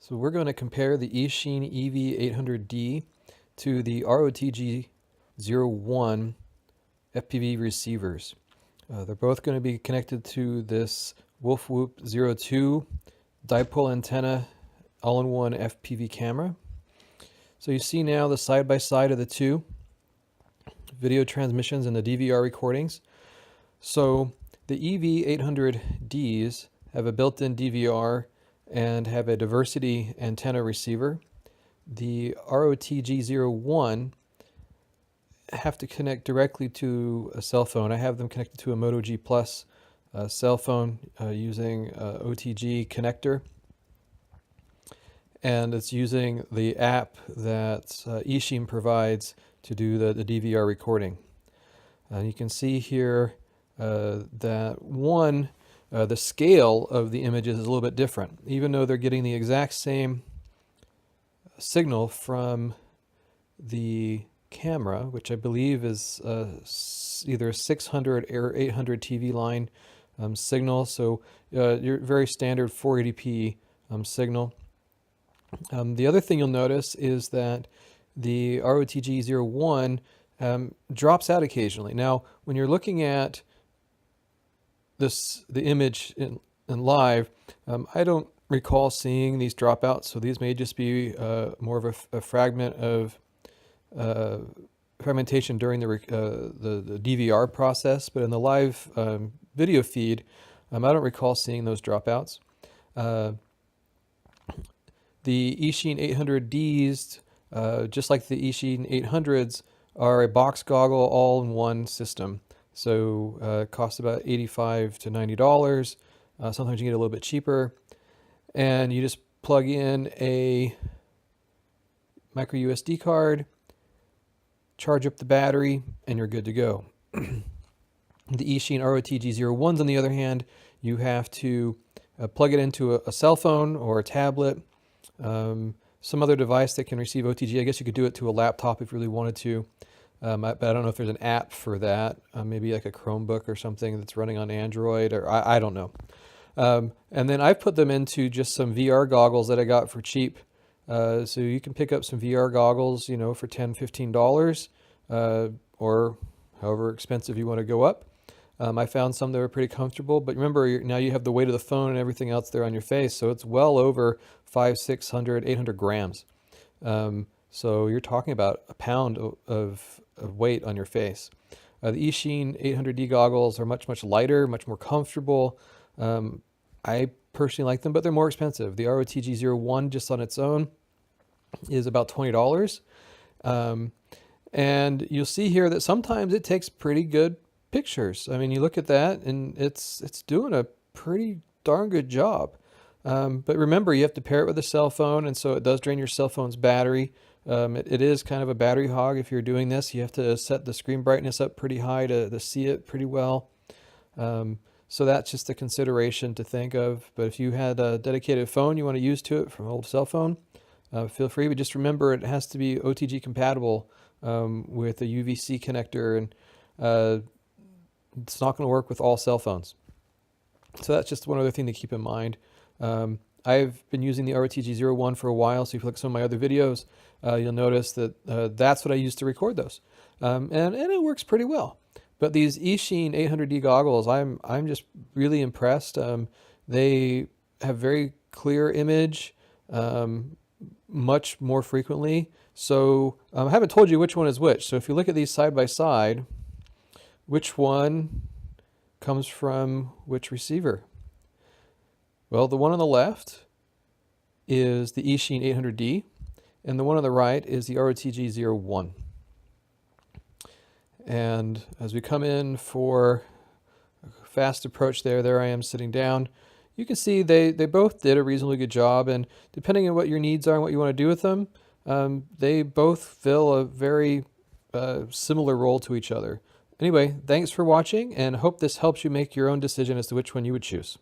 So we're going to compare the Eachine EV800D to the ROTG01 FPV receivers. They're both going to be connected to this WolfWhoop 02 dipole antenna all-in-one FPV camera. So you see now the side-by-side of the two video transmissions and the DVR recordings. So the EV800Ds have a built-in DVR and have a diversity antenna receiver. The ROTG01 have to connect directly to a cell phone. I have them connected to a Moto G4 cell phone using OTG connector. And it's using the app that Eachine provides to do the DVR recording. You can see here that the scale of the images is a little bit different. Even though they're getting the exact same signal from the camera, which I believe is either a 600 or 800 TV line signal, so your very standard 480p signal. The other thing you'll notice is that the ROTG01 drops out occasionally. Now, when you're looking at the image in live, I don't recall seeing these dropouts, so these may just be more of a fragment of fragmentation during the DVR process, but in the live video feed, I don't recall seeing those dropouts. The Eachine 800Ds, just like the Eachine 800s, are a box goggle all-in-one system. So it costs about $85 to $90. Sometimes you get a little bit cheaper. And you just plug in a micro USB card, charge up the battery, and you're good to go. The Eachine ROTG01s, on the other hand, you have to plug it into a cell phone or a tablet, some other device that can receive OTG. I guess you could do it to a laptop if you really wanted to, but I don't know if there's an app for that, maybe like a Chromebook or something that's running on Android, or I don't know. And then I put them into just some VR goggles that I got for cheap. So you can pick up some VR goggles, you know, for $10, $15, or however expensive you want to go up. I found some that were pretty comfortable, but remember, now you have the weight of the phone and everything else there on your face, so it's well over 500, 600, 800 grams. So you're talking about a pound of weight on your face. The Eachine 800D goggles are much, much lighter, much more comfortable. I personally like them, but they're more expensive. The ROTG01 just on its own is about $20. And you'll see here that sometimes it takes pretty good pictures. I mean, you look at that and it's doing a pretty darn good job. But remember, you have to pair it with a cell phone, and so it does drain your cell phone's battery. It is kind of a battery hog if you're doing this. You have to set the screen brightness up pretty high to see it pretty well. So that's just a consideration to think of. But if you had a dedicated phone you want to use to it from an old cell phone, feel free. But just remember, it has to be OTG compatible with a UVC connector, and it's not going to work with all cell phones. So that's just one other thing to keep in mind. I've been using the ROTG01 for a while, so if you look at some of my other videos, you'll notice that that's what I use to record those. And it works pretty well. But these Eachine 800D goggles, I'm just really impressed. They have very clear image, much more frequently. So I haven't told you which one is which. So if you look at these side by side, which one comes from which receiver? Well, the one on the left is the Eachine 800D, and the one on the right is the ROTG01. And as we come in for a fast approach there I am sitting down. You can see they both did a reasonably good job, and depending on what your needs are and what you want to do with them, they both fill a very similar role to each other. Anyway, thanks for watching, and hope this helps you make your own decision as to which one you would choose.